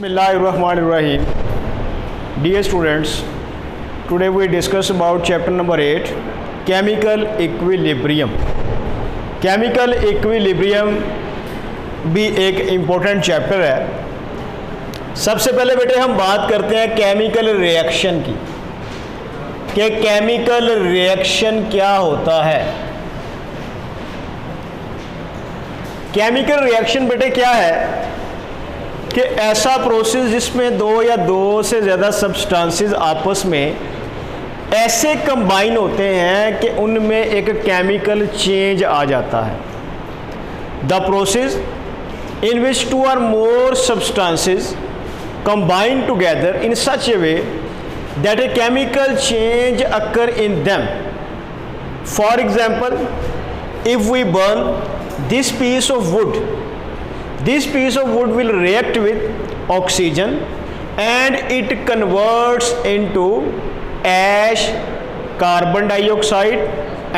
Bismillahirrahmanirrahim. Dear students, today we discuss about chapter number 8, chemical equilibrium. Chemical equilibrium भी एक important chapter है। सबसे पहले बेटे हम बात करते हैं केमिकल रिएक्शन की, कि केमिकल रिएक्शन क्या होता है। केमिकल रिएक्शन बेटे क्या है कि ऐसा प्रोसेस जिसमें दो या दो से ज़्यादा सब्सटेंसेस आपस में ऐसे कंबाइन होते हैं कि उनमें एक केमिकल चेंज आ जाता है। The process in which two or more substances combine together in such a way that a chemical change occur in them. For example, if we burn this piece of wood, this piece of wood will react with oxygen and it converts into ash, carbon dioxide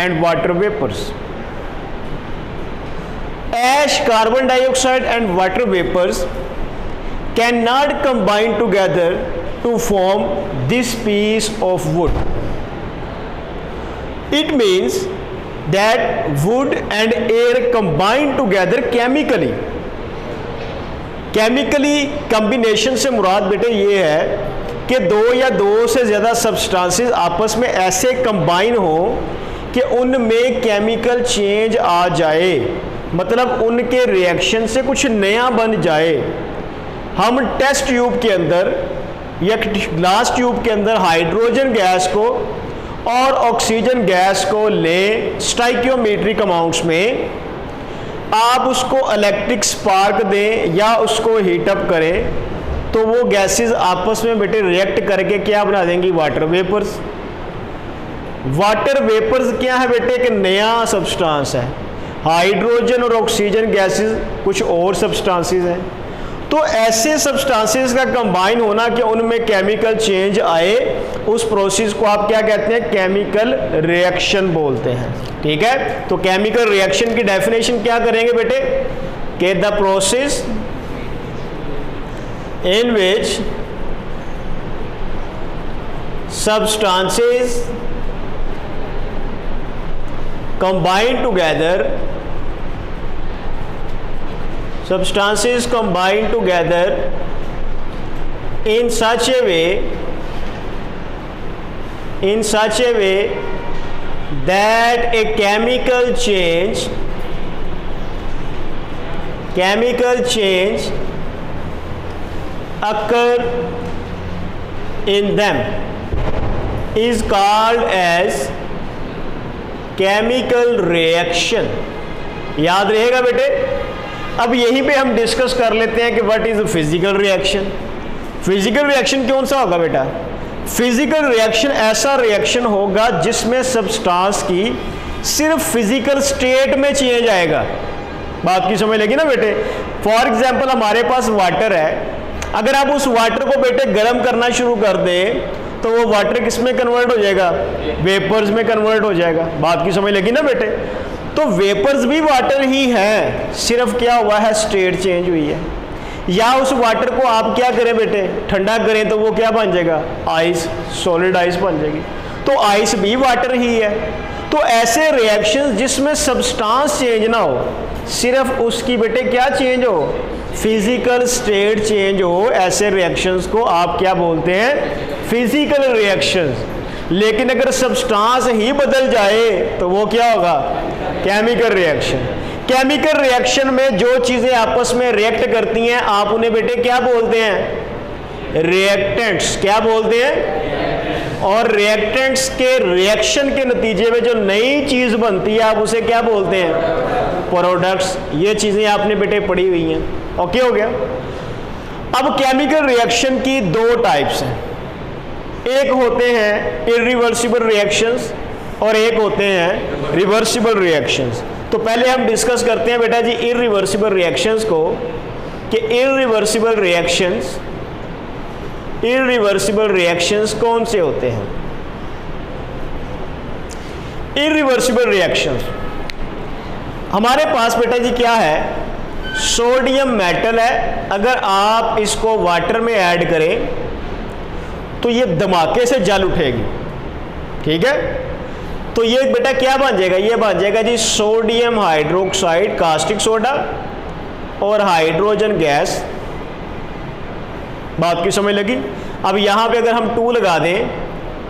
and water vapors. Ash, carbon dioxide and water vapors cannot combine together to form this piece of wood. It means that wood and air combine together chemically. Chemically combination से मुराद बेटे ये है कि दो या दो से ज़्यादा सब्सटेंसेस आपस में ऐसे कंबाइन हो कि उनमें केमिकल चेंज आ जाए, मतलब उनके रिएक्शन से कुछ नया बन जाए। हम टेस्ट ट्यूब के अंदर या ग्लास ट्यूब के अंदर हाइड्रोजन गैस को और ऑक्सीजन गैस को लें स्टाइकियोमेट्रिक अमाउंट्स में, आप उसको इलेक्ट्रिक स्पार्क दें या उसको हीटअप करें तो वो गैसेस आपस में बेटे रिएक्ट करके क्या बना देंगी, वाटर वेपर्स। वाटर वेपर्स क्या है बेटे, एक नया सब्सटेंस है। हाइड्रोजन और ऑक्सीजन गैसेस कुछ और सब्सटेंसेस हैं। तो ऐसे सब्सटेंसेस का कंबाइन होना कि उनमें केमिकल चेंज आए, उस प्रोसेस को आप क्या कहते हैं, केमिकल रिएक्शन बोलते हैं। ठीक है, तो केमिकल रिएक्शन की डेफिनेशन क्या करेंगे बेटे, कि the process in which substances combine together, substances combine together in such a way that a chemical change occur in them is called as chemical reaction. याद रहेगा बेटे। अब यहीं पे हम डिस्कस कर लेते हैं कि what is physical reaction. Physical reaction कौन सा होगा बेटा, फिजिकल रिएक्शन ऐसा रिएक्शन होगा जिसमें सब्सटेंस की सिर्फ फिजिकल स्टेट में चेंज आएगा। बात की समझ लगी ना बेटे। फॉर एग्जांपल हमारे पास वाटर है, अगर आप उस वाटर को बेटे गर्म करना शुरू कर दें तो वो वाटर किस में कन्वर्ट हो जाएगा, वेपर्स में कन्वर्ट हो जाएगा। बात की समझ लगी ना बेटे। तो वेपर्स भी वाटर ही है, सिर्फ क्या हुआ है, स्टेट चेंज हुई है। या उस वाटर को आप क्या करें बेटे, ठंडा करें तो वो क्या बन जाएगा, आइस, सॉलिड आइस बन जाएगी। तो आइस भी वाटर ही है। तो ऐसे रिएक्शंस जिसमें सब्सटेंस चेंज ना हो, सिर्फ उसकी बेटे क्या चेंज हो, फिजिकल स्टेट चेंज हो, ऐसे रिएक्शंस को आप क्या बोलते हैं, फिजिकल रिएक्शंस। लेकिन अगर सब्सटेंस ही बदल जाए तो वो क्या होगा, केमिकल रिएक्शन। केमिकल रिएक्शन में जो चीज़ें आपस में रिएक्ट करती हैं आप उन्हें बेटे क्या बोलते हैं, रिएक्टेंट्स। क्या बोलते हैं, और रिएक्टेंट्स के रिएक्शन के नतीजे में जो नई चीज़ बनती है आप उसे क्या बोलते हैं, प्रोडक्ट्स। ये चीज़ें आपने बेटे पढ़ी हुई हैं। ओके हो गया। अब केमिकल रिएक्शन की दो टाइप्स हैं, एक होते हैं इरिवर्सिबल रिएक्शंस और एक होते हैं रिवर्सिबल रिएक्शंस। तो पहले हम डिस्कस करते हैं बेटा जी इरिवर्सिबल रिएक्शंस को, कि इरिवर्सिबल रिएक्शंस कौन से होते हैं। इरिवर्सिबल रिएक्शंस हमारे पास बेटा जी क्या है सोडियम मेटल है, अगर आप इसको वाटर में ऐड करें तो ये धमाके से जल उठेगी, ठीक है। तो ये बेटा क्या बन जाएगा, ये बन जाएगा जी सोडियम हाइड्रोक्साइड कास्टिक सोडा और हाइड्रोजन गैस। बात की समझ लगी। अब यहाँ पे अगर हम 2 लगा दें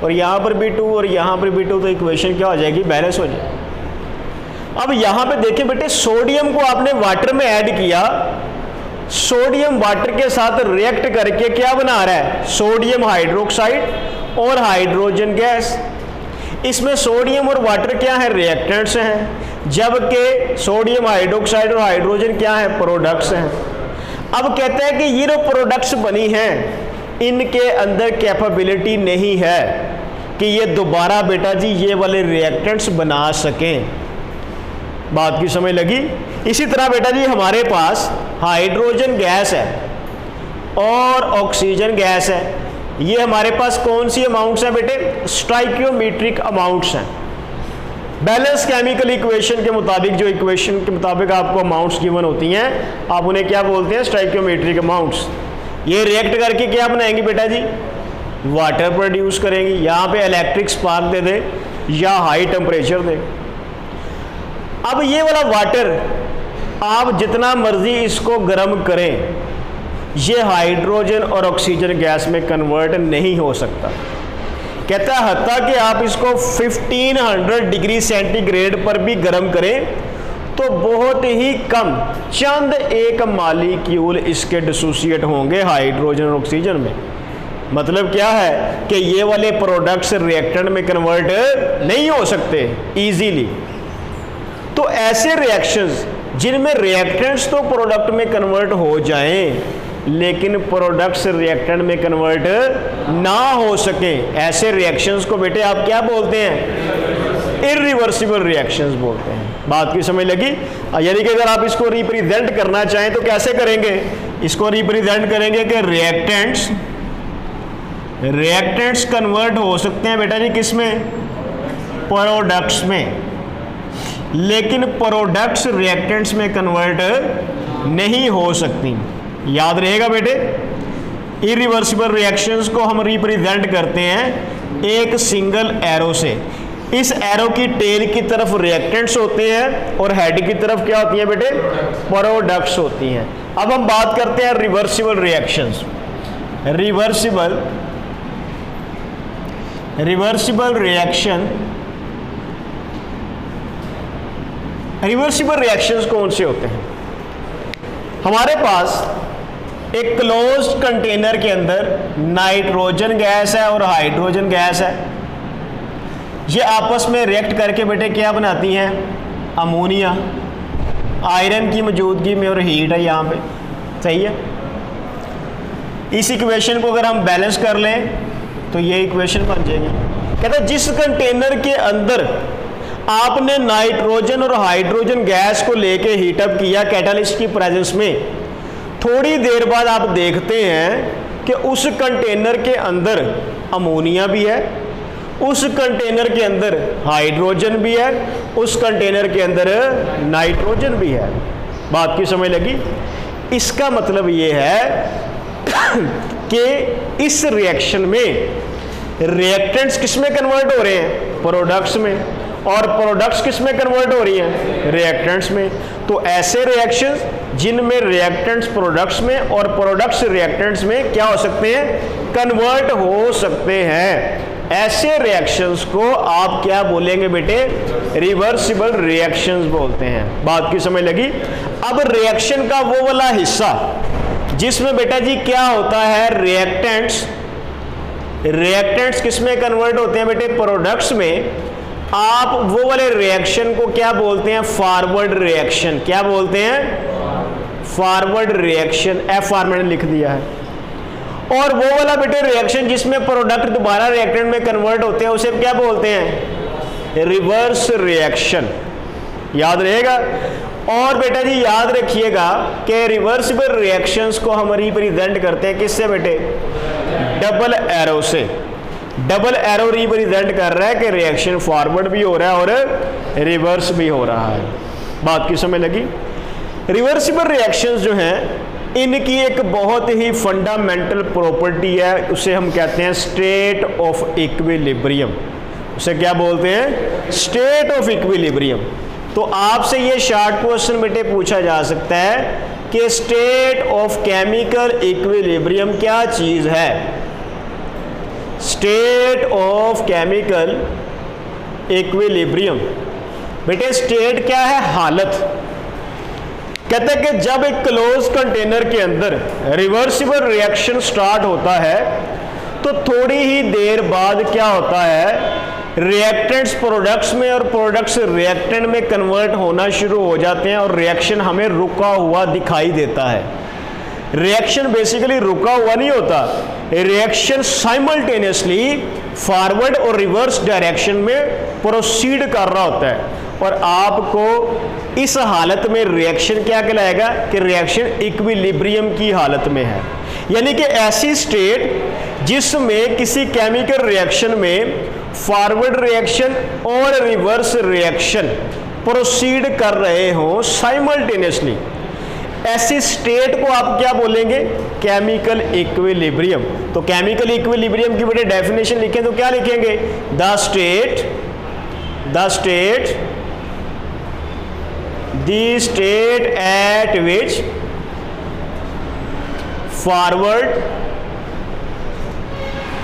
और यहाँ पर भी 2 और यहाँ पर भी 2 तो इक्वेशन क्या हो जाएगी, बैलेंस हो जाएगी। अब यहाँ पे देखें बेटे, सोडियम को आपने वाटर में ऐड किया, सोडियम वाटर के साथ रिएक्ट करके क्या बना रहा है, सोडियम हाइड्रोक्साइड और हाइड्रोजन गैस। इसमें सोडियम और वाटर क्या है, रिएक्टेंट्स हैं, जबकि सोडियम हाइड्रोक्साइड और हाइड्रोजन क्या है, प्रोडक्ट्स हैं। अब कहते हैं कि ये जो प्रोडक्ट्स बनी हैं इनके अंदर कैपेबिलिटी नहीं है कि ये दोबारा बेटा जी ये वाले रिएक्टेंट्स बना सकें। बात की समझ लगी। इसी तरह बेटा जी हमारे पास हाइड्रोजन गैस है और ऑक्सीजन गैस है। ये हमारे पास कौन सी अमाउंट्स हैं बेटे, स्टोइकियोमेट्रिक अमाउंट्स हैं। बैलेंस केमिकल इक्वेशन के मुताबिक, जो इक्वेशन के मुताबिक आपको अमाउंट्स गिवन होती हैं, आप उन्हें क्या बोलते हैं, स्टोइकियोमेट्रिक अमाउंट्स। ये रिएक्ट करके क्या बनाएंगी बेटा जी, वाटर प्रोड्यूस करेंगी। यहाँ पे इलेक्ट्रिक स्पार्क दे दे या हाई टेम्परेचर दे। अब ये वाला वाटर आप जितना मर्जी इसको गर्म करें, ये हाइड्रोजन और ऑक्सीजन गैस में कन्वर्ट नहीं हो सकता। कहता है हत्ता कि आप इसको 1500 डिग्री सेंटीग्रेड पर भी गर्म करें तो बहुत ही कम चंद एक मालिक्यूल इसके डिसोसिएट होंगे हाइड्रोजन और ऑक्सीजन में। मतलब क्या है कि ये वाले प्रोडक्ट्स रिएक्टेंट में कन्वर्ट नहीं हो सकते इजीली। तो ऐसे रिएक्शंस जिनमें रिएक्टेंट्स तो प्रोडक्ट में कन्वर्ट हो जाएं लेकिन प्रोडक्ट्स रिएक्टेंट में कन्वर्ट ना हो सके, ऐसे रिएक्शंस को बेटे आप क्या बोलते हैं, इरिवर्सिबल रिएक्शंस बोलते हैं। बात की समझ लगी। यानी कि अगर आप इसको रिप्रेजेंट करना चाहें तो कैसे करेंगे, इसको रिप्रेजेंट करेंगे कि रिएक्टेंट्स कन्वर्ट हो सकते हैं बेटा जी किस में, प्रोडक्ट्स में, लेकिन प्रोडक्ट्स रिएक्टेंट्स में कन्वर्ट नहीं हो सकती। याद रहेगा बेटे, इरिवर्सिबल रिएक्शंस को हम रिप्रेजेंट करते हैं एक सिंगल एरो से। इस एरो की टेल की तरफ रिएक्टेंट्स होते हैं और हेड की तरफ क्या होती हैं बेटे, प्रोडक्ट्स होती हैं। अब हम बात करते हैं रिवर्सिबल रिएक्शंस। रिवर्सिबल रिएक्शंस कौन से होते हैं। हमारे पास एक क्लोज्ड कंटेनर के अंदर नाइट्रोजन गैस है और हाइड्रोजन गैस है। ये आपस में रिएक्ट करके बेटे क्या बनाती हैं, अमोनिया। आयरन की मौजूदगी में और हीट है यहाँ पे, सही है। इस इक्वेशन को अगर हम बैलेंस कर लें तो ये इक्वेशन बन जाएगी। कहता है जिस कंटेनर के अंदर आपने नाइट्रोजन और हाइड्रोजन गैस को लेके हीटअप किया कैटालिस्ट की प्रेजेंस में, थोड़ी देर बाद आप देखते हैं कि उस कंटेनर के अंदर अमोनिया भी है, उस कंटेनर के अंदर हाइड्रोजन भी है, उस कंटेनर के अंदर नाइट्रोजन भी है। बात की समझ लगी। इसका मतलब ये है कि इस रिएक्शन में रिएक्टेंट्स किस में कन्वर्ट हो रहे हैं, प्रोडक्ट्स में, और प्रोडक्ट्स किस में कन्वर्ट हो रही हैं, रिएक्टेंट्स में। तो ऐसे रिएक्शंस जिनमें रिएक्टेंट्स प्रोडक्ट्स में और प्रोडक्ट्स रिएक्टेंट्स में क्या हो सकते हैं, कन्वर्ट हो सकते हैं। ऐसे रिएक्शंस को आप क्या बोलेंगे बेटे, रिवर्सिबल रिएक्शंस बोलते हैं। बात की समझ लगी। अब रिएक्शन का वो वाला हिस्सा जिसमें बेटा जी क्या होता है, रिएक्टेंट्स किस में कन्वर्ट होते हैं बेटे, प्रोडक्ट्स में। आप वो वाले रिएक्शन को क्या बोलते हैं, फॉरवर्ड रिएक्शन। क्या बोलते हैं, फॉरवर्ड रिएक्शन। एफ मैंने लिख दिया है। और वो वाला बेटे रिएक्शन जिसमें प्रोडक्ट दोबारा रिएक्टेंट में कन्वर्ट होते हैं उसे क्या बोलते हैं, रिवर्स रिएक्शन। याद रहेगा। और बेटा जी याद रखिएगा कि रिवर्सिबल रिएक्शंस को हम रिप्रेजेंट करते हैं किससे बेटे, डबल एरो से। डबल एरो रिप्रेजेंट कर रहा है कि रिएक्शन फॉरवर्ड भी हो रहा है और रिवर्स भी हो रहा है। बात की समझ लगी। रिवर्सिबल रिएक्शंस जो हैं इनकी एक बहुत ही फंडामेंटल प्रॉपर्टी है, उसे हम कहते हैं स्टेट ऑफ इक्विलिब्रियम। उसे क्या बोलते हैं? State of equilibrium. तो आपसे ये शॉर्ट क्वेश्चन बेटे पूछा जा सकता है कि स्टेट ऑफ केमिकल इक्विलिब्रियम क्या चीज है? स्टेट ऑफ केमिकल इक्विलिब्रियम बेटे स्टेट क्या है? हालत। कहते हैं कि जब एक क्लोज कंटेनर के अंदर रिवर्सिबल रिएक्शन स्टार्ट होता है तो थोड़ी ही देर बाद क्या होता है, रिएक्टेंट्स प्रोडक्ट्स में और प्रोडक्ट्स रिएक्टेंट में कन्वर्ट होना शुरू हो जाते हैं और रिएक्शन हमें रुका हुआ दिखाई देता है। रिएक्शन बेसिकली रुका हुआ नहीं होता, रिएक्शन साइमल्टेनियसली फॉरवर्ड और रिवर्स डायरेक्शन में प्रोसीड कर रहा होता है। और आपको इस हालत में रिएक्शन क्या कहलाएगा कि रिएक्शन इक्विलिब्रियम की हालत में है, यानी कि ऐसी स्टेट जिसमें किसी केमिकल रिएक्शन में फॉरवर्ड रिएक्शन और रिवर्स रिएक्शन प्रोसीड कर रहे हो साइमल्टेनियसली, ऐसी स्टेट को आप क्या बोलेंगे? Chemical equilibrium. तो केमिकल इक्विलिब्रियम की बेटे डेफिनेशन लिखें तो क्या लिखेंगे? The state at which forward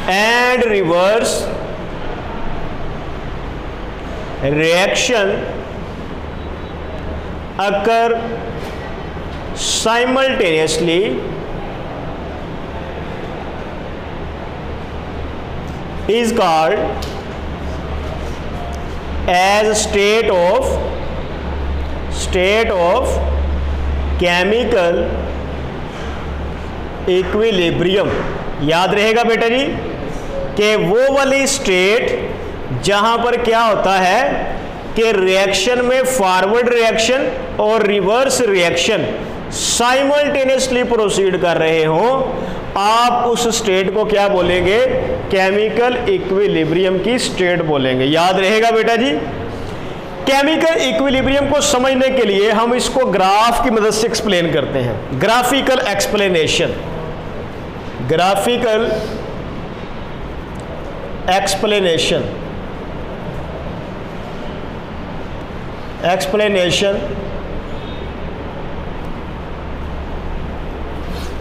and reverse reaction occur simultaneously is called as state of chemical equilibrium. याद रहेगा बेटा जी कि वो वाली स्टेट जहां पर क्या होता है कि रिएक्शन में फॉरवर्ड रिएक्शन और रिवर्स रिएक्शन साइमल्टेनियसली प्रोसीड कर रहे हो, आप उस स्टेट को क्या बोलेंगे? केमिकल इक्विलिब्रियम की स्टेट बोलेंगे। याद रहेगा बेटा जी। केमिकल इक्विलिब्रियम को समझने के लिए हम इसको ग्राफ की मदद से एक्सप्लेन करते हैं। Graphical explanation, graphical explanation, explanation.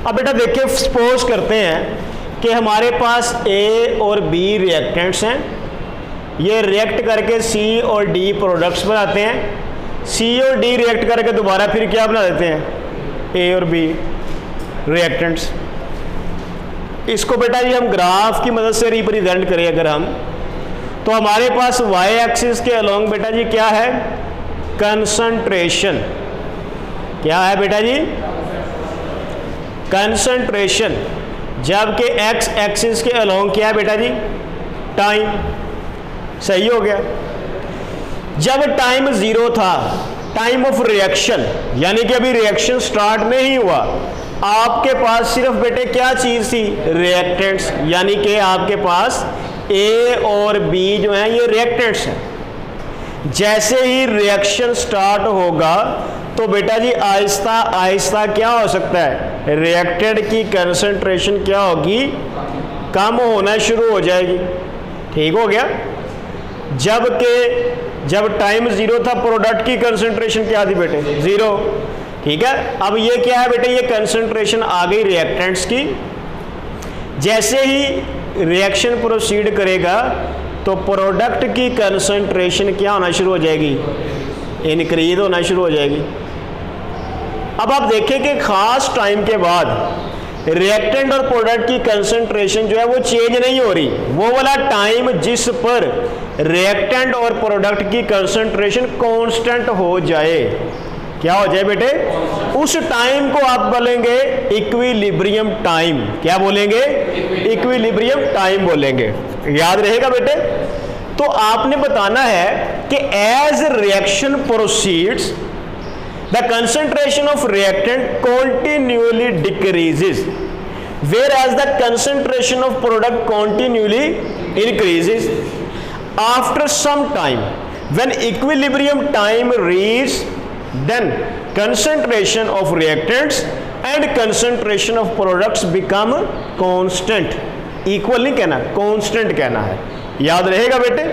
अब बेटा देखिए, सपोज करते हैं कि हमारे पास ए और बी रिएक्टेंट्स हैं, ये रिएक्ट करके सी और डी प्रोडक्ट्स बनाते हैं, सी और डी रिएक्ट करके दोबारा फिर क्या बना देते हैं? ए और बी रिएक्टेंट्स। इसको बेटा जी हम ग्राफ की मदद से रिप्रेजेंट करें अगर हम, तो हमारे पास वाई एक्सिस के अलोंग बेटा जी क्या है? कंसंट्रेशन। क्या है बेटा जी? कंसंट्रेशन। जबकि एक्स एक्सिस के अलोंग क्या है बेटा जी? टाइम। सही हो गया। जब टाइम जीरो था, टाइम ऑफ रिएक्शन, यानी कि अभी रिएक्शन स्टार्ट नहीं हुआ, आपके पास सिर्फ बेटे क्या चीज थी? रिएक्टेंट्स। यानी कि आपके पास ए और बी जो है ये रिएक्टेंट्स हैं। जैसे ही रिएक्शन स्टार्ट होगा तो बेटा जी आहिस्ता आहिस्ता क्या हो सकता है? रिएक्टेंट की कंसंट्रेशन क्या होगी? कम होना शुरू हो जाएगी। ठीक हो गया। जब टाइम जीरो था, प्रोडक्ट की कंसंट्रेशन क्या थी बेटे? जीरो। ठीक है। अब ये क्या है बेटे? ये कंसंट्रेशन आ गई रिएक्टेंट्स की। जैसे ही रिएक्शन प्रोसीड करेगा तो प्रोडक्ट की कंसंट्रेशन क्या होना शुरू हो जाएगी? इंक्रीज होना शुरू हो जाएगी। अब आप देखें कि खास टाइम के बाद रिएक्टेंट और प्रोडक्ट की कंसंट्रेशन जो है वो चेंज नहीं हो रही। वो वाला टाइम जिस पर रिएक्टेंट और प्रोडक्ट की कंसंट्रेशन कांस्टेंट हो जाए, क्या हो जाए बेटे? उस टाइम को आप बोलेंगे इक्विलिब्रियम टाइम। क्या बोलेंगे? इक्विलिब्रियम टाइम बोलेंगे। याद रहेगा बेटे। तो आपने बताना है कि as reaction proceeds the concentration of reactant continually decreases, whereas the concentration of product continually increases. After some time, when equilibrium time reaches, then concentration of reactants and concentration of products become constant, equal नहीं कहना, constant कहना है, याद रहेगा बेटे।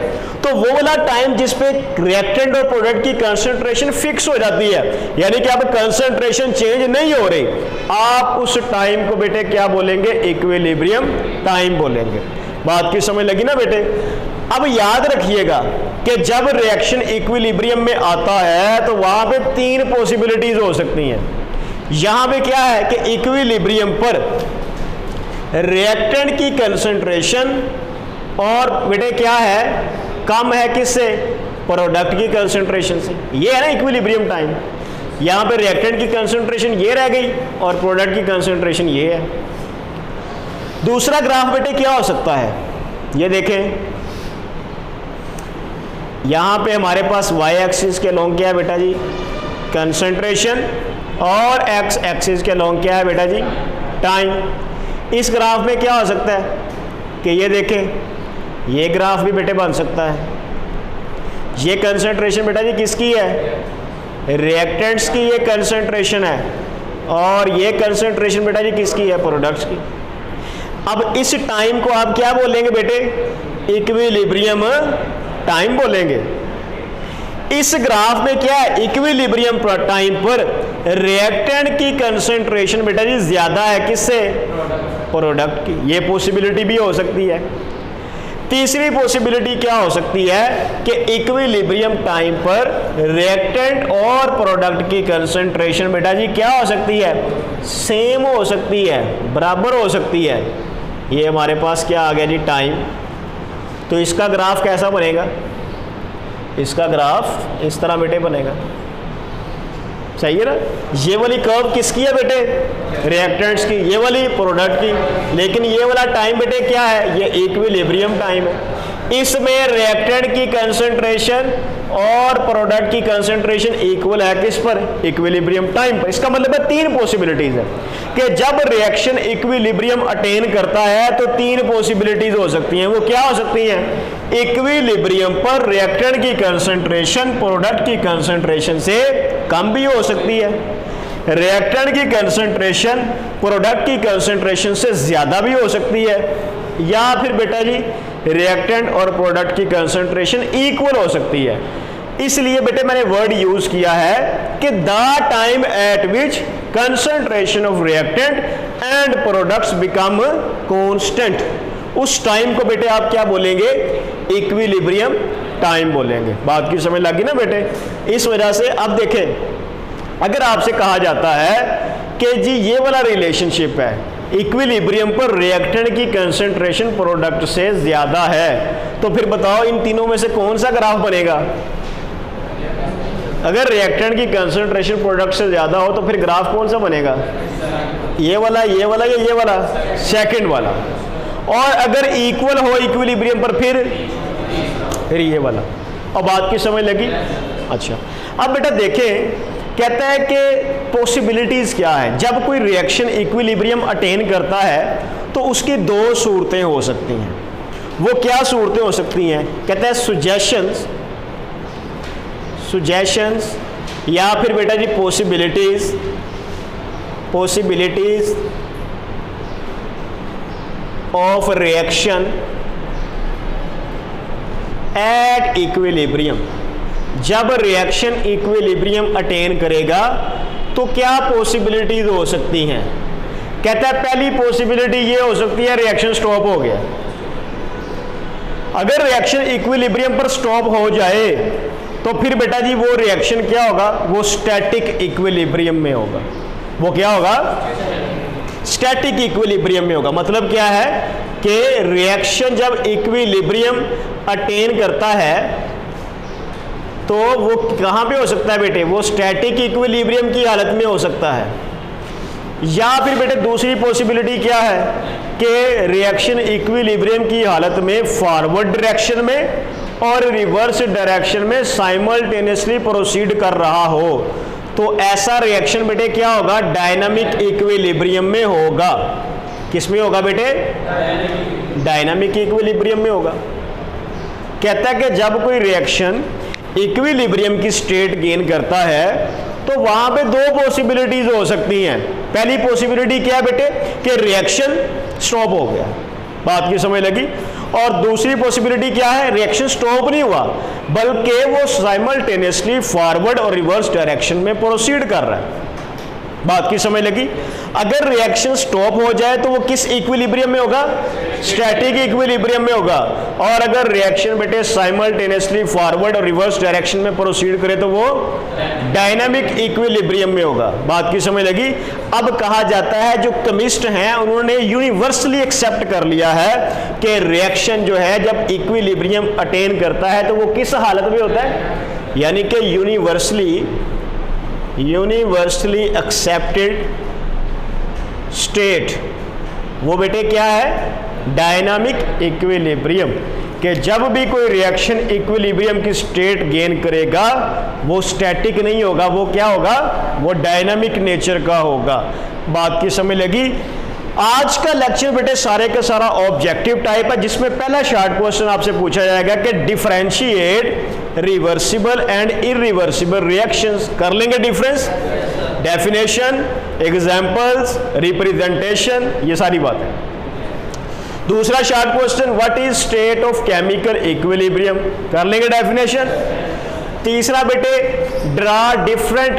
तो वो वाला टाइम जिस पे रिएक्टेंट और प्रोडक्ट की कंसंट्रेशन फिक्स हो जाती है, यानी कि अब कंसंट्रेशन चेंज नहीं हो रही, आप उस टाइम को बेटे क्या बोलेंगे, इक्विलिब्रियम टाइम बोलेंगे। बात की समझ लगी ना बेटे। अब याद रखिएगा कि जब रिएक्शन इक्विलिब्रियम में आता है तो वहां पे तीन पॉसिबिलिटीज हो सकती हैं। यहां पे क्या है कि इक्विलिब्रियम पर रिएक्टेंट की कंसंट्रेशन और बेटे क्या है, कम है किससे, प्रोडक्ट की कंसंट्रेशन से। ये है ना इक्विलिब्रियम टाइम। यहां पे रिएक्टेंट की कंसंट्रेशन ये रह गई और प्रोडक्ट की कंसंट्रेशन ये है। दूसरा ग्राफ बेटे क्या हो सकता है, ये देखें, यहां पे हमारे पास वाई एक्सिस के लॉन्ग क्या है बेटा जी, कंसंट्रेशन, और एक्स एक्सिस के लॉन्ग क्या है बेटा जी, टाइम। इस ग्राफ में क्या हो सकता है कि ये देखें, ये ग्राफ भी बेटे बन सकता है। ये कंसंट्रेशन बेटा जी किसकी है, रिएक्टेंट्स की ये कंसंट्रेशन है, और ये कंसंट्रेशन बेटा जी किसकी है, प्रोडक्ट्स की। अब इस टाइम को आप क्या बोलेंगे बेटे, इक्विलिब्रियम टाइम बोलेंगे। इस ग्राफ में क्या है, इक्विलिब्रियम टाइम पर रिएक्टेंट की कंसंट्रेशन बेटा जी ज्यादा है किससे, प्रोडक्ट की। ये पॉसिबिलिटी भी हो सकती है। तीसरी पॉसिबिलिटी क्या हो सकती है कि इक्विलिब्रियम टाइम पर रिएक्टेंट और प्रोडक्ट की कंसंट्रेशन बेटा जी क्या हो सकती है, सेम हो सकती है, बराबर हो सकती है। ये हमारे पास क्या आ गया जी, टाइम। तो इसका ग्राफ कैसा बनेगा, इसका ग्राफ इस तरह बेटे बनेगा, सही है ना। ये वाली कर्व किसकी है बेटे, रिएक्टेंट्स की, ये वाली प्रोडक्ट की। लेकिन ये वाला टाइम बेटे क्या है, ये इक्विलिब्रियम टाइम है। इसमें रिएक्टेंट की कंसंट्रेशन और प्रोडक्ट की कंसंट्रेशन इक्वल है किस पर, इक्विलिब्रियम टाइम पर। इसका मतलब है तीन पॉसिबिलिटीज है कि जब रिएक्शन इक्विलिब्रियम अटेन करता है तो तीन पॉसिबिलिटीज हो सकती हैं। वो क्या हो सकती हैं, इक्विलिब्रियम पर रिएक्टेंट की कंसंट्रेशन प्रोडक्ट की कंसंट्रेशन से कम भी हो सकती है, रिएक्टेंट की कंसंट्रेशन प्रोडक्ट की कंसंट्रेशन से ज्यादा भी हो सकती है, या फिर बेटा जी रिएक्टेंट और प्रोडक्ट की कंसंट्रेशन इक्वल हो सकती है। इसलिए बेटे मैंने वर्ड यूज किया है कि the time eight which concentration of reactant and products become constant, उस टाइम को बेटे आप क्या बोलेंगे, इक्विलिब्रियम टाइम बोलेंगे। बात की समझ लगी ना बेटे। इस वजह से अब देखें, अगर आपसे कहा जाता है कि जी ये वाला रिलेशनशिप है, इक्विलिब्रियम पर रिएक्टेंट की कंसंट्रेशन प्रोडक्ट से ज्यादा है, तो फिर बताओ इन तीनों में से कौन सा ग्राफ बनेगा। अगर रिएक्टेंट की कंसंट्रेशन प्रोडक्ट से ज्यादा हो तो फिर ग्राफ कौन सा बनेगा, ये वाला या ये वाला, सेकंड वाला। और अगर इक्वल हो इक्विलिब्रियम पर फिर ये वाला। और बात की समझ लगी। अच्छा अब बेटा देखें, कहता है कि पॉसिबिलिटीज क्या है, जब कोई रिएक्शन इक्विलिब्रियम अटेन करता है तो उसकी दो सूरतें हो सकती हैं। वो क्या सूरतें हो सकती हैं, कहता है सुजेशंस या फिर बेटा जी possibilities of reaction at equilibrium. जब रिएक्शन इक्विलिब्रियम अटेन करेगा तो क्या पॉसिबिलिटीज हो सकती हैं। कहता है पहली पॉसिबिलिटी ये हो सकती है रिएक्शन स्टॉप हो गया। अगर रिएक्शन इक्विलिब्रियम पर स्टॉप हो जाए तो फिर बेटा जी वो रिएक्शन क्या होगा, वो स्टैटिक इक्विलिब्रियम में होगा। वो क्या होगा, स्टैटिक इक्विलिब्रियम में होगा। मतलब क्या है कि रिएक्शन जब इक्विलिब्रियम अटेन करता है तो वो कहां पे हो सकता है बेटे, वो स्टैटिक इक्विलिब्रियम की हालत में हो सकता है। या फिर बेटे दूसरी पॉसिबिलिटी क्या है कि रिएक्शन इक्विलिब्रियम की हालत में फॉरवर्ड डायरेक्शन में और रिवर्स डायरेक्शन में साइमल्टेनियसली प्रोसीड कर रहा हो, तो ऐसा रिएक्शन बेटे क्या होगा, डायनामिक इक्विलिब्रियम में होगा। किस में होगा बेटे, डायनामिक इक्विलिब्रियम में होगा। कहता है कि जब कोई रिएक्शन इक्विलिब्रियम की स्टेट गेन करता है तो वहां पे दो पॉसिबिलिटीज हो सकती हैं। पहली पॉसिबिलिटी क्या है बेटे कि रिएक्शन स्टॉप हो गया, बात की समझ लगी। और दूसरी पॉसिबिलिटी क्या है, रिएक्शन स्टॉप नहीं हुआ बल्कि वो साइमल्टेनियसली फॉरवर्ड और रिवर्स डायरेक्शन में प्रोसीड कर रहा है, बात की समझ लगी। अगर रिएक्शन स्टॉप हो जाए तो वो किस इक्विलिब्रियम में होगा, स्टैटिक इक्विलिब्रियम में होगा। और अगर रिएक्शन बेटे साइमल्टेनियसली फॉरवर्ड और रिवर्स डायरेक्शन में प्रोसीड करे तो वो डायनामिक इक्विलिब्रियम में होगा, बात की समझ लगी। अब कहा जाता है जो केमिस्ट हैं उन्होंने यूनिवर्सली एक्सेप्ट कर लिया है कि रिएक्शन जो है जब इक्विलिब्रियम अटेन करता है तो वो किस हालत में होता है, यानी कि यूनिवर्सली एक्सेप्टेड स्टेट वो बेटे क्या है, डायनामिक इक्विलिब्रियम। कि जब भी कोई रिएक्शन इक्विलिब्रियम की स्टेट गेन करेगा वो स्टैटिक नहीं होगा, वो क्या होगा, वो डायनामिक नेचर का होगा, बात की समझ लगी। आज का लेक्चर बेटे सारे का सारा ऑब्जेक्टिव टाइप है, जिसमें पहला शॉर्ट क्वेश्चन आपसे पूछा जाएगा कि differentiate reversible and irreversible reactions. कर लेंगे डिफरेंस, डेफिनेशन, एग्जांपल्स, रिप्रेजेंटेशन, ये सारी बात है। दूसरा short question, what is state of chemical equilibrium, कर लेंगे डेफिनेशन। तीसरा बेटे, draw different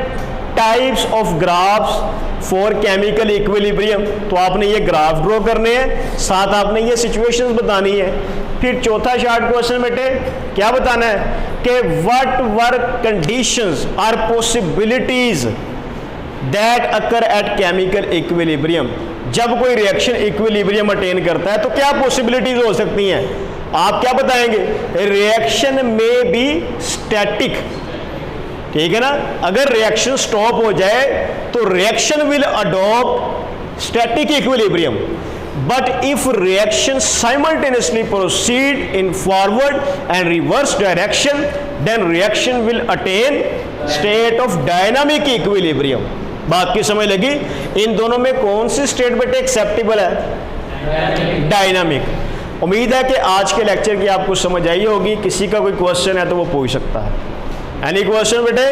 types of graphs for chemical equilibrium, तो आपने ये ग्राफ ड्रॉ करने हैं, साथ आपने ये सिचुएशंस बतानी है। फिर चौथा शॉर्ट क्वेश्चन बेटे क्या बताना है कि what were conditions or possibilities that occur at chemical equilibrium. जब कोई रिएक्शन इक्विलिब्रियम अटेन करता है तो क्या पॉसिबिलिटीज हो सकती हैं, आप क्या बताएंगे, रिएक्शन में बी स्टैटिक, ठीक है ना। अगर रिएक्शन स्टॉप हो जाए तो reaction will adopt static equilibrium, but if reaction simultaneously proceed in forward and reverse direction then reaction will attain state of dynamic equilibrium, बात की समझ लगी। इन दोनों में कौन सी स्टेट बेटे एक्सेप्टेबल है, डायनामिक। उम्मीद है कि आज के लेक्चर की आपको समझ आई होगी। किसी का कोई क्वेश्चन है तो वो पूछ सकता है। एनी क्वेश्चन बेटे,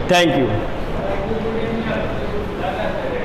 थैंक यू।